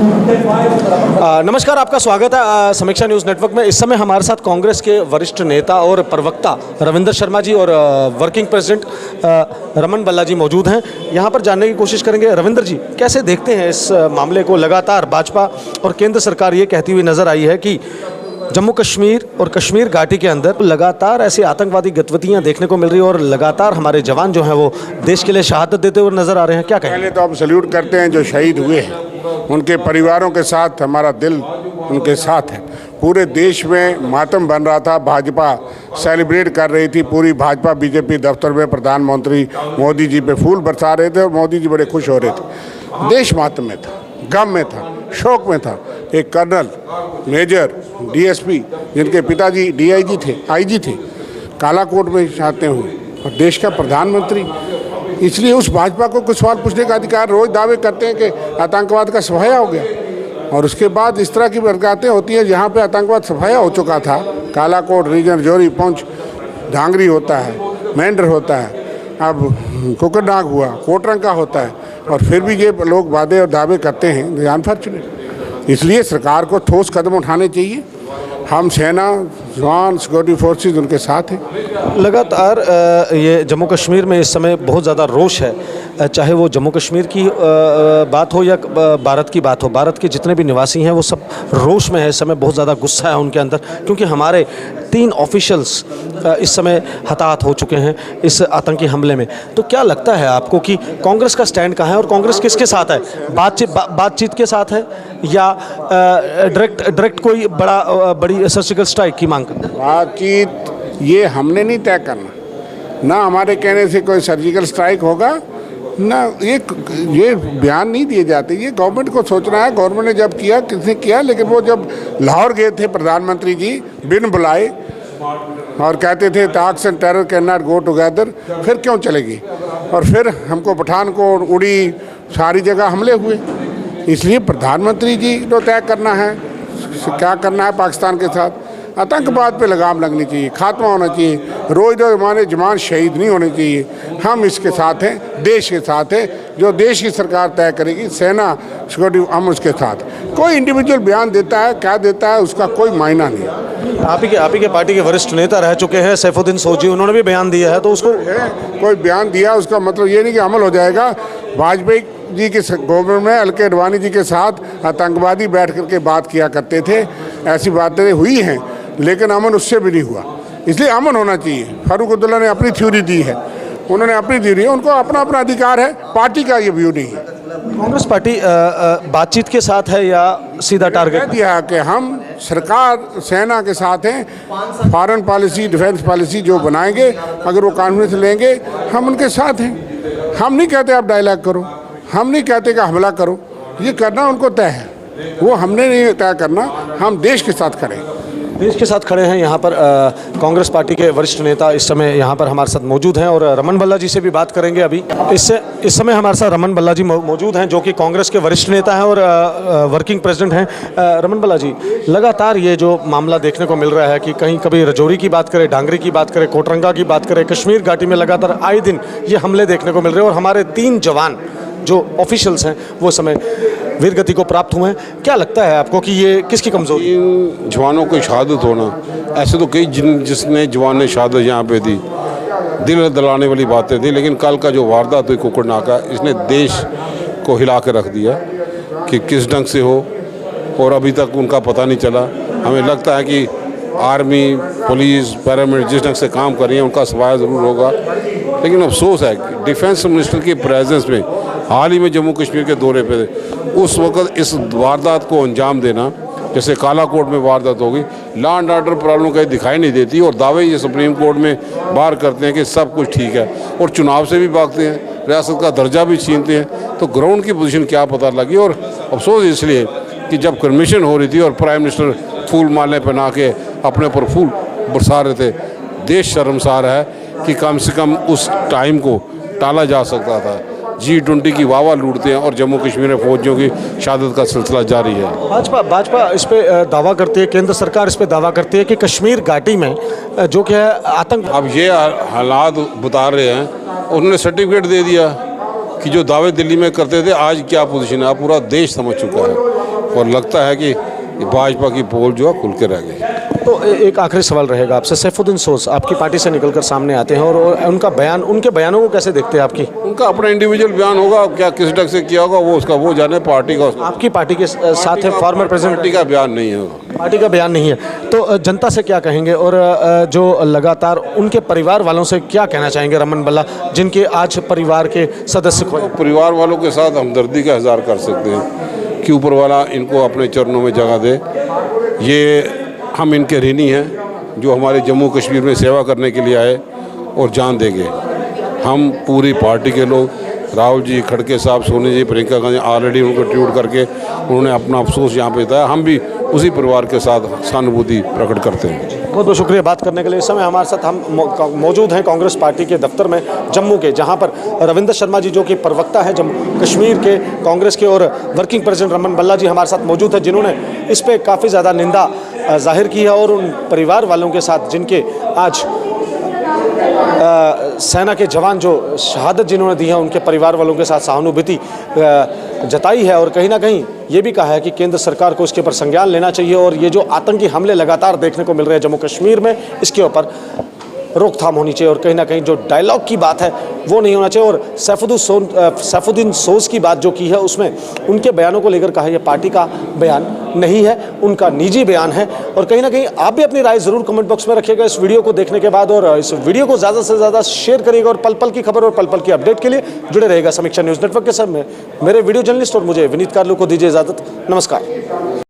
नमस्कार, आपका स्वागत है समीक्षा न्यूज़ नेटवर्क में। इस समय हमारे साथ कांग्रेस के वरिष्ठ नेता और प्रवक्ता रविंद्र शर्मा जी और वर्किंग प्रेसिडेंट रमन बल्ला जी मौजूद हैं। यहां पर जानने की कोशिश करेंगे। रविंद्र जी, कैसे देखते हैं इस मामले को? लगातार भाजपा और केंद्र सरकार ये कहती हुई नजर आई है कि जम्मू कश्मीर और कश्मीर घाटी के अंदर लगातार ऐसी आतंकवादी गतिविधियां देखने को मिल रही है और लगातार हमारे जवान जो हैं वो देश के लिए शहादत देते हुए नजर आ रहे हैं। क्या कहें? पहले तो आप सल्यूट करते हैं जो शहीद हुए हैं, उनके परिवारों के साथ हमारा दिल उनके साथ है। पूरे देश में मातम बन रहा था, भाजपा सेलिब्रेट कर रही थी। पूरी भाजपा बीजेपी दफ्तर में प्रधानमंत्री मोदी जी पे फूल बरसा रहे थे और मोदी जी बड़े खुश हो रहे थे। देश मातम में था, गम में था, शोक में था। एक कर्नल, मेजर, डीएसपी जिनके पिताजी डीआईजी थे, आईजी थे, कालाकोट में छाते हुए, और देश का प्रधानमंत्री। इसलिए उस भाजपा को कुछ सवाल पूछने का अधिकार। रोज दावे करते हैं कि आतंकवाद का सफाया हो गया, और उसके बाद इस तरह की हरकतें होती हैं जहाँ पे आतंकवाद सफाया हो चुका था। कालाकोट रीजन, जोरी, पुंछ, ढांगरी होता है, मेंढर होता है, अब कुकरनाग हुआ, कोटरंका होता है, और फिर भी ये लोग वादे और दावे करते हैं। अनफॉर्चुनेट। इसलिए सरकार को ठोस कदम उठाने चाहिए। हम सेना, जवान, सिक्योरिटी फोर्सेज उनके साथ हैं। लगातार ये जम्मू कश्मीर में इस समय बहुत ज़्यादा रोष है, चाहे वो जम्मू कश्मीर की बात हो या भारत की बात हो। भारत के जितने भी निवासी हैं वो सब रोष में है इस समय। बहुत ज़्यादा गुस्सा है उनके अंदर, क्योंकि हमारे 3 ऑफिशियल्स इस समय हताहत हो चुके हैं इस आतंकी हमले में। तो क्या लगता है आपको कि कांग्रेस का स्टैंड कहाँ है और कांग्रेस किसके साथ है? बातचीत के साथ है या डायरेक्ट कोई बड़ी सर्जिकल स्ट्राइक की मांग करते हैं? बातचीत ये हमने नहीं तय करना, ना हमारे कहने से कोई सर्जिकल स्ट्राइक होगा, ना ये बयान नहीं दिए जाते। ये गवर्नमेंट को सोचना है। गवर्नमेंट ने जब किया, किसने किया, लेकिन वो जब लाहौर गए थे प्रधानमंत्री जी बिन बुलाए और कहते थे talks and terror can not go together, फिर क्यों चलेगी? और फिर हमको पठानकोट, उड़ी, सारी जगह हमले हुए। इसलिए प्रधानमंत्री जी को तय करना है क्या करना है पाकिस्तान के साथ। आतंकवाद पे लगाम लगनी चाहिए, खात्मा होना चाहिए। रोज हमारे जवान शहीद नहीं होने चाहिए। हम इसके साथ हैं, देश के साथ हैं। जो देश की सरकार तय करेगी, सेना, सिक्योरिटी, हम उसके साथ। कोई इंडिविजुअल बयान देता है, क्या देता है, उसका कोई मायना नहीं। आप ही के पार्टी के वरिष्ठ नेता रह चुके हैं सैफुद्दीन सोजी, उन्होंने भी बयान दिया है। तो उसको कोई बयान दिया, उसका मतलब ये नहीं कि अमल हो जाएगा। वाजपेयी जी के गवर्नमेंट में अलके अडवाणी जी के साथ आतंकवादी बैठ करके बात किया करते थे। ऐसी बातें हुई हैं, लेकिन अमन उससे भी नहीं हुआ। इसलिए अमन होना चाहिए। फारूक अब्दुल्ला ने अपनी थ्योरी दी है, उन्होंने अपनी थ्योरी है, उनको अपना अपना अधिकार है। पार्टी का ये व्यू नहीं है। कांग्रेस पार्टी बातचीत के साथ है या सीधा टारगेट दिया कि हम सरकार, सेना के साथ हैं। फॉरेन पॉलिसी, डिफेंस पॉलिसी जो बनाएंगे, अगर वो कॉन्फ्रेंस लेंगे, हम उनके साथ हैं। हम नहीं कहते आप डायलॉग करो, हम नहीं कहते कि हमला करो। ये करना उनको तय है, वो हमने नहीं तय करना। हम देश के साथ खड़े हैं। देश के साथ खड़े हैं। यहाँ पर कांग्रेस पार्टी के वरिष्ठ नेता इस समय यहाँ पर हमारे साथ मौजूद हैं और रमन बल्ला जी से भी बात करेंगे अभी। इस समय हमारे साथ रमन बल्ला जी मौजूद हैं, जो कि कांग्रेस के वरिष्ठ नेता हैं और वर्किंग प्रेसिडेंट हैं। रमन बल्ला जी, लगातार ये जो मामला देखने को मिल रहा है कि कहीं कभी रजौरी की बात करें, ढांगरी की बात करें, कोटरंगा की बात करें, कश्मीर घाटी में लगातार आए दिन ये हमले देखने को मिल रहे हैं और हमारे 3 जवान जो ऑफिशियल्स हैं वो समय वीर गति को प्राप्त हुए हैं। क्या लगता है आपको कि ये किसकी कमजोरी? इन जवानों की शहादत होना, ऐसे तो कई जिसने जवान ने शहादत यहाँ पे दी, दिल दलाने वाली बातें थी। लेकिन कल का जो वारदात हुई कुकरनाका, इसने देश को हिला के रख दिया कि किस ढंग से हो, और अभी तक उनका पता नहीं चला। हमें लगता है कि आर्मी, पुलिस, पैरामिलिट्री जिस ढंग से काम कर रही है उनका सफाया ज़रूर होगा। लेकिन अफसोस है कि डिफेंस मिनिस्टर की प्रेजेंस में हाल ही में जम्मू कश्मीर के दौरे पे थे, उस वक्त इस वारदात को अंजाम देना, जैसे कालाकोट में वारदात होगी, लॉ एंड ऑर्डर प्रॉब्लम कहीं दिखाई नहीं देती। और दावे ये सुप्रीम कोर्ट में बार करते हैं कि सब कुछ ठीक है, और चुनाव से भी भागते हैं, रियासत का दर्जा भी छीनते हैं। तो ग्राउंड की पोजीशन क्या पता लगी। और अफसोस इसलिए कि जब कमीशन हो रही थी और प्राइम मिनिस्टर फूल माले पहना के अपने पर फूल बरसा रहे थे, देश शर्मसार है कि कम से कम उस टाइम को टाला जा सकता था। G20 की वावा लूटते हैं और जम्मू कश्मीर में फौजियों की शहादत का सिलसिला जारी है। भाजपा इस पे दावा करती है, केंद्र सरकार इस पे दावा करती है कि कश्मीर घाटी में जो कि है आतंक। अब ये हालात बता रहे हैं, उन्होंने सर्टिफिकेट दे दिया कि जो दावे दिल्ली में करते थे आज क्या पोजीशन है, पूरा देश समझ चुका है। और लगता है कि भाजपा की पोल जो है खुल के रह गई। तो एक आखिरी सवाल रहेगा आपसे, सैफुद्दीन सोज आपकी पार्टी से निकलकर सामने आते हैं और उनका बयान, उनके बयानों को कैसे देखते हैं आपकी? उनका अपना इंडिविजुअल बयान होगा, क्या किस ढंग से किया होगा वो उसका वो जाने, पार्टी का आपकी पार्टी के साथ है फॉर्मर प्रेसिडेंट, पार्टी का बयान नहीं है, पार्टी का बयान नहीं है। तो जनता से क्या कहेंगे और जो लगातार उनके परिवार वालों से क्या कहना चाहेंगे रमन भल्ला, जिनके आज परिवार के सदस्य खोए? परिवार वालों के साथ हमदर्दी का इजहार कर सकते हैं कि ऊपर वाला इनको अपने चरणों में जगह दे। ये हम इनके ऋणी हैं जो हमारे जम्मू कश्मीर में सेवा करने के लिए आए और जान देंगे। हम पूरी पार्टी के लोग, राहुल जी, खड़गे साहब, सोनी जी, प्रियंका गांधी ऑलरेडी उनको ट्वीट करके उन्होंने अपना अफसोस यहाँ पे बताया। हम भी उसी परिवार के साथ सहानुभूति प्रकट करते हैं। बहुत बहुत शुक्रिया बात करने के लिए। इस समय हमारे साथ हम मौजूद हैं कांग्रेस पार्टी के दफ्तर में जम्मू के, जहां पर रविंद्र शर्मा जी जो कि प्रवक्ता है जम्मू कश्मीर के कांग्रेस के और वर्किंग प्रेसिडेंट रमन भल्ला जी हमारे साथ मौजूद है, जिन्होंने इस पर काफ़ी ज़्यादा निंदा जाहिर की है और उन परिवार वालों के साथ जिनके आज सेना के जवान जो शहादत जिन्होंने दी है उनके परिवार वालों के साथ सहानुभूति जताई है और कहीं ना कहीं ये भी कहा है कि केंद्र सरकार को इसके ऊपर संज्ञान लेना चाहिए और ये जो आतंकी हमले लगातार देखने को मिल रहे हैं जम्मू कश्मीर में, इसके ऊपर रोकथाम होनी चाहिए और कहीं ना कहीं जो डायलॉग की बात है वो नहीं होना चाहिए। और सैफुद्दीन सोज की बात जो की है उसमें उनके बयानों को लेकर कहा यह पार्टी का बयान नहीं है, उनका निजी बयान है। और कहीं ना कहीं आप भी अपनी राय ज़रूर कमेंट बॉक्स में रखिएगा इस वीडियो को देखने के बाद और इस वीडियो को ज़्यादा से ज़्यादा शेयर करिएगा और पल पल की खबर और पल पल की अपडेट के लिए जुड़े रहेगा समीक्षा न्यूज़ नेटवर्क के साथ में। मेरे वीडियो जर्नलिस्ट और मुझे विनीत कार्लो को दीजिए इजाज़त। नमस्कार।